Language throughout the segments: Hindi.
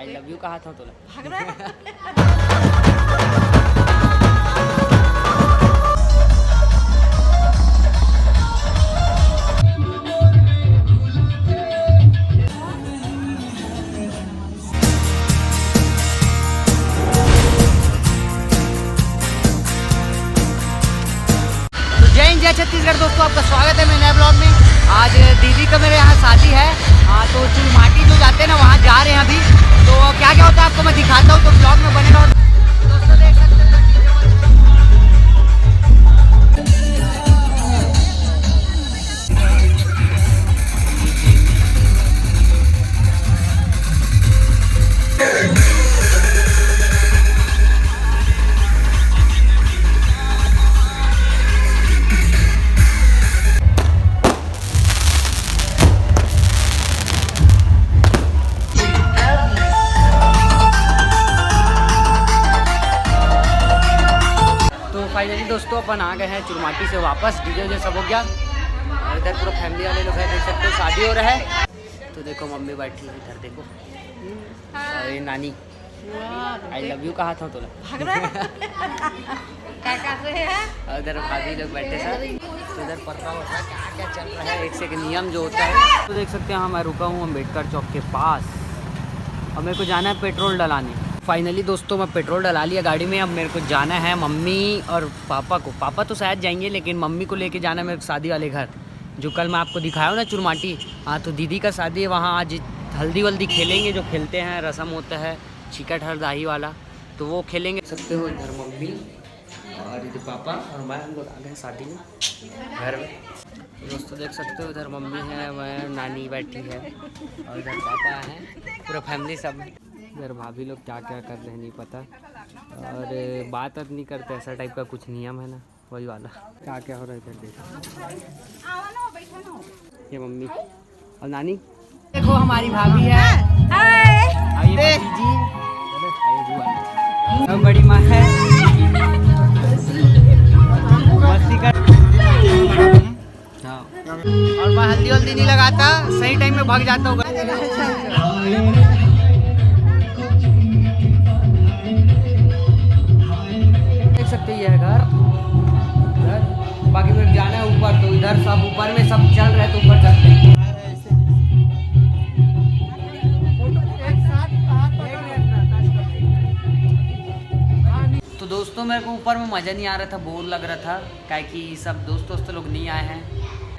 आई लव यू कहा था तुला। जय छत्तीसगढ़ दोस्तों, आपका स्वागत है मेरे नए ब्लॉग में। आज दीदी का मेरे यहाँ शादी है। तो चुलमाटी जो जाते हैं ना, वहाँ जा रहे हैं अभी। तो क्या क्या होता है आपको मैं दिखाता हूँ, तो ब्लॉग में बनेगा। दोस्तों देख सकते हैं फाइनली दोस्तों अपन आ गए हैं चुलमाटी से वापस। डीजे वजे सब हो गया और इधर पूरा फैमिली वाले लोग हैं, देख सकते हो शादी हो रहा है। तो देखो मम्मी बैठी है इधर, देखो और ये नानी आई लव यू कहा था तुला। इधर भाभी लोग बैठे सर। तो इधर पतरा वतरा क्या क्या चल रहा है, एक से एक नियम जो होता है। तो देख सकते हैं मैं रुका हूँ अम्बेडकर चौक के पास और मेरे को जाना है पेट्रोल डलाने। फाइनली दोस्तों मैं पेट्रोल डला लिया गाड़ी में। अब मेरे को जाना है मम्मी और पापा को। पापा तो शायद जाएंगे, लेकिन मम्मी को लेके जाना है मेरे शादी वाले घर, जो कल मैं आपको दिखाया हूँ ना चुलमाटी। हाँ, तो दीदी का शादी है वहाँ। आज हल्दी वल्दी खेलेंगे, जो खेलते हैं रस्म होता है चिकट हर दाही वाला, तो वो खेलेंगे। सकते हो इधर मम्मी और इधर पापा और मैं, हम लोग आ गए शादी में घर में। दोस्तों देख सकते हो इधर मम्मी है, मैं नानी बैठी है और इधर पापा हैं, पूरा फैमिली सब। इधर भाभी लोग क्या क्या कर रहे हैं नहीं पता, और बात नहीं करते, ऐसा टाइप का कुछ नियम है ना, वही वाला। क्या क्या हो रहा है इधर देखो। ये मम्मी और नानी, देखो हमारी भाभी है, ये जी बड़ी माँ है, मस्ती कर। और मैं हल्दी वल्दी नहीं लगाता, सही टाइम में भाग जाता हूँ। सकते ही है घर इधर, बाकी फिर जाना है ऊपर, तो इधर सब ऊपर में सब चल रहे, तो ऊपर चलते हैं। तो दोस्तों मेरे को ऊपर में मज़ा नहीं आ रहा था, बोर लग रहा था, क्या कि सब दोस्त लोग नहीं आए हैं।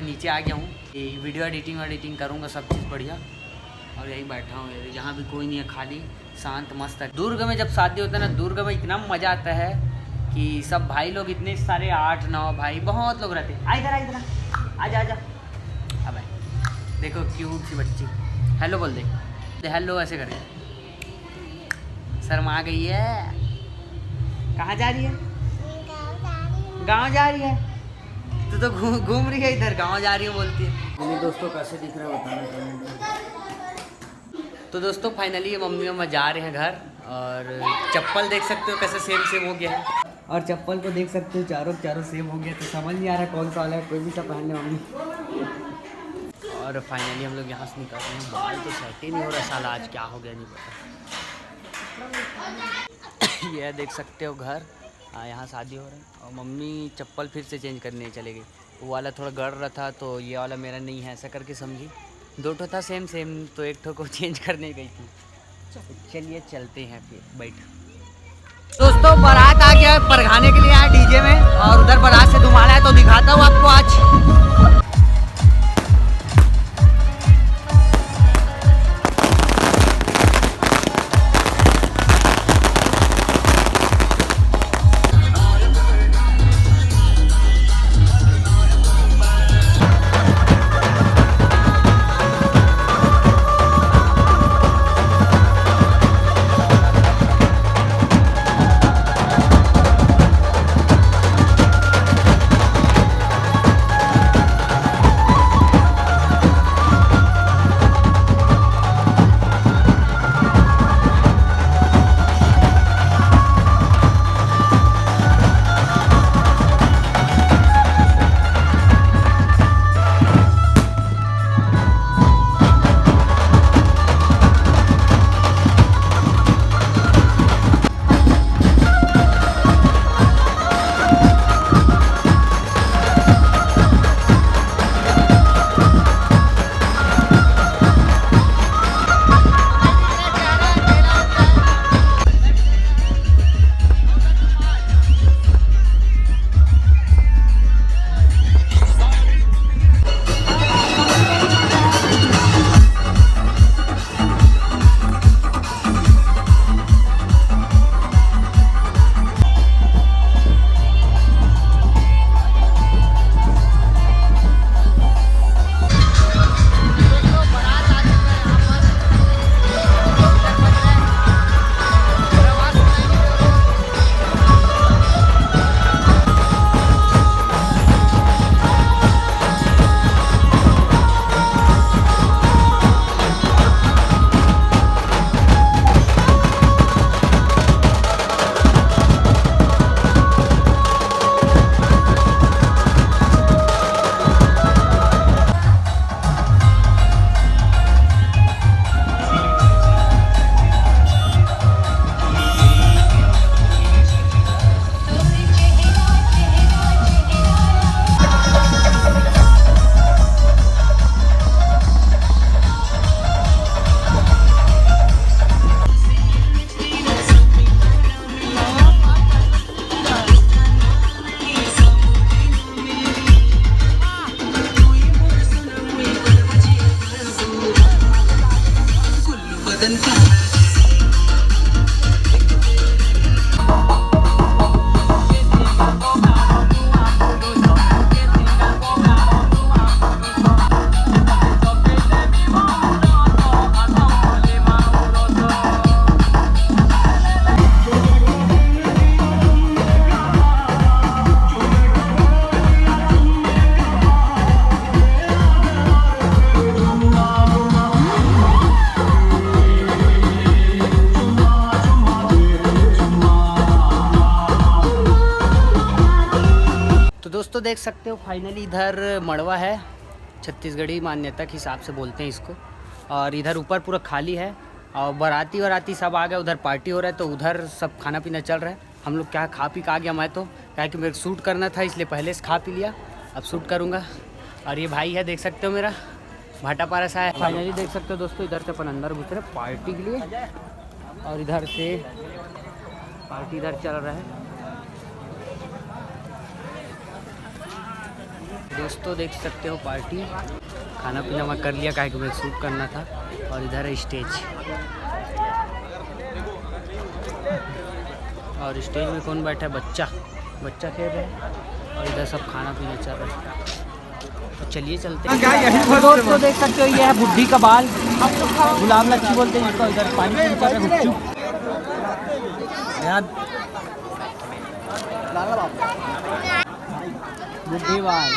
नीचे आ गया हूँ, ये वीडियो एडिटिंग करूँगा, सब चीज़ बढ़िया। और यही बैठा हूँ, यहाँ भी कोई नहीं है, खाली शांत मस्त है। दुर्ग में जब शादी होता है ना, दुर्ग में इतना मज़ा आता है कि सब भाई लोग इतने सारे 8-9 भाई बहुत लोग रहते हैं। इधर आजा। अब देखो क्यूट सी बच्ची, हेलो बोल दे, हेलो ऐसे करे। शर्मा गई है। कहाँ जा रही है? गाँव जा रही है। तू तो घूम रही है इधर, गाँव जा रही है बोलती है। दोस्तों कैसे दिख रहा है बताना। तो दोस्तों फाइनली ये मम्मी और मैं जा रहे हैं घर, और चप्पल देख सकते हो कैसे सेम हो गया है, और चप्पल को देख सकते हो चारों सेम हो गया। तो समझ नहीं आ रहा कौन सा वाला है, कोई भी सा पहन ले मम्मी। और फाइनली हम लोग यहाँ से निकल रहे हैं। बाल तो सेट ही नहीं हो रहा साला, आज क्या हो गया नहीं पता। यह देख सकते हो घर, यहाँ शादी हो रहा है। और मम्मी चप्पल फिर से चेंज करने चले गई। वो वाला थोड़ा गड़ रहा था, तो ये वाला मेरा नहीं है, ऐसा करके समझी। 2 ठो था सेम, तो 1 ठो को चेंज करने गई थी। चलिए चलते हैं फिर, बैठ। दोस्तों बारात आ गया, परघाने के लिए आया डीजे में, और उधर बारात से धुमाड़ा है, तो दिखाता हूँ आपको आज। देख सकते हो फाइनली इधर मड़वा है, छत्तीसगढ़ी मान्यता के हिसाब से बोलते हैं इसको। और इधर ऊपर पूरा खाली है और बाराती सब आ गए, उधर पार्टी हो रहा है तो उधर सब खाना पीना चल रहा है। हम लोग क्या खा पी के आ गया, मैं तो क्या कि मेरे को शूट करना था इसलिए पहले से खा पी लिया, अब शूट करूँगा। और ये भाई है देख सकते हो मेरा भाटा पारा सा है। फाइनली देख सकते हो दोस्तों इधर से अपन अंदर घुस रहे पार्टी के लिए और इधर से पार्टी इधर चल रहा है। दोस्तों देख सकते हो पार्टी, खाना पीना मैं कर लिया, काहे कि मुझे शूट करना था। और इधर है स्टेज और स्टेज में कौन बैठा है, बच्चा खेल रहा है और इधर सब खाना पीना चल रहा है। तो चलिए चलते हैं। दोस्तों देख सकते हो ये है बुढ़ी का बाल, गुलाब लच्छी बोलते हैं इसको। इधर पानी पी चल रहा है गुपचुप बुढ़ी बाल।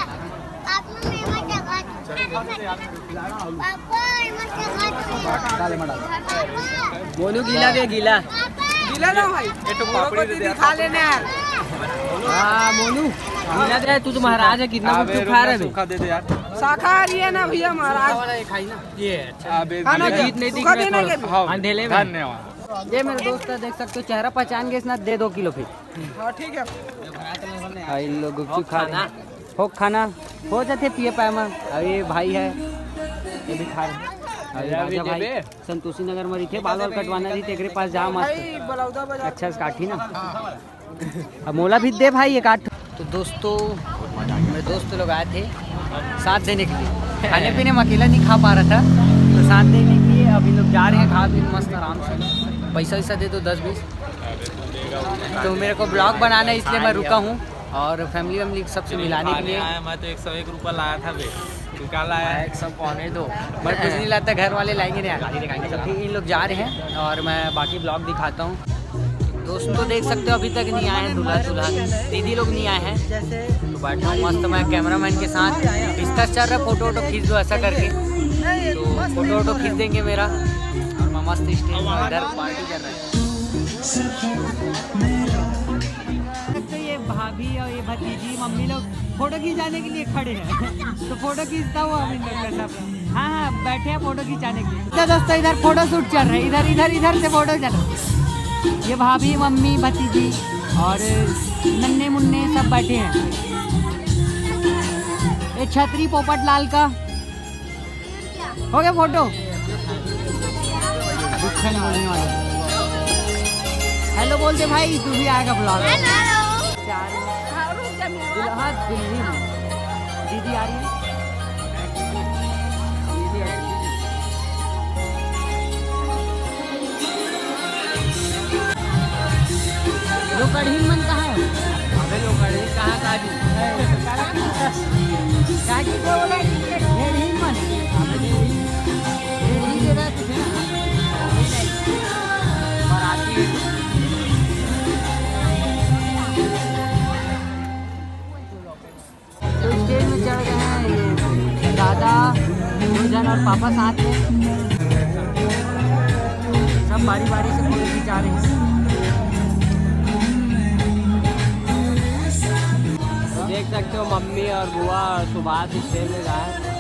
मोनू गीला दे, गीला ना भाई, ये तो पापड़ी दे खा लेने यार। हाँ मोनू गीला दे, तू तो महाराज है, कितना कुछ खा रहा है। सूखा दे दे यार, शाकाहारी है ना भैया महाराज। खाई ना ये अच्छा जीत नहीं दिख रहा अंधेले में। धन्यवाद। ये मेरे दोस्त है देख सकते हो, चेहरा पहचान के इसना दे 2 किलो फिर। हाँ ठीक है। इन लोग गुपचुप खाना हो, खाना हो जाते पिए पैमा। और ये भाई है ये भी खा रहे। राजा भाई संतोषी नगर में रही बाल कटवाना रही तेरे पास जा मस्त अच्छा से काटी ना। अब मोला भी दे भाई ये काट। तो दोस्तों मेरे दोस्त लोग आए थे साथ देने के लिए, खाने पीने में अकेला नहीं खा पा रहा था तो साथ देने के लिए अभी लोग जा रहे हैं खा पी मस्त आराम से। पैसा वैसा दे दो 10-20। तो मेरे को ब्लॉग बनाना है इसलिए मैं रुका हूँ और फैमिली सबसे मिलाने के लिए। मैं तो 101 रुपया लाया था बे, क्या लाया 102 मैं कुछ नहीं लाता, घर वाले लाएंगे नहीं। इन लोग जा रहे हैं और मैं बाकी ब्लॉग दिखाता हूँ। दोस्तों देख सकते हो अभी तक नहीं आए हैं दूल्हा दुल्हन, दीदी लोग नहीं आए हैं। तो बैठा हूँ मस्त मैं कैमरामैन के साथ, डिस्कस चल रहा है फोटो वोटो खींच दो ऐसा करके, तो फोटो वोटो खींच देंगे मेरा। और मैं मस्त स्टेज में इधर पार्टी कर रहा है। तो ये भाभी और ये भतीजी मम्मी लोग फोटो खिंचाने के लिए खड़े हैं तो फोटो खींचता हुआ हम इन लोग का सब। हाँ बैठे हैं फोटो खिंचाने के लिए। तो दोस्तों इधर फोटो शूट चल रहा है, इधर से फोटो चल रहा है। ये भाभी मम्मी भतीजी और नन्हे मुन्ने सब बैठे हैं। ये छतरी पोपट लाल का हो गया फोटो। बोलने वाले हेलो बोलते भाई, तू भी आएगा ब्लॉग। हाँ दिल्ली में दीदी आ रही है। लोकड़ी मन कहाँ है? अबे लोकड़ी कहाँ काटी? काटी को बोला रेडी मन। रेडी दे रहा तुझे ना। बाराती तो स्टेज में चढ़ गए हैं ये दादा भोजन और पापा साथ में, सब बारी बारी से फोटो खिंचा रहे हैं। देख सकते हो मम्मी और बुआ और सुभाष स्टेज में गए।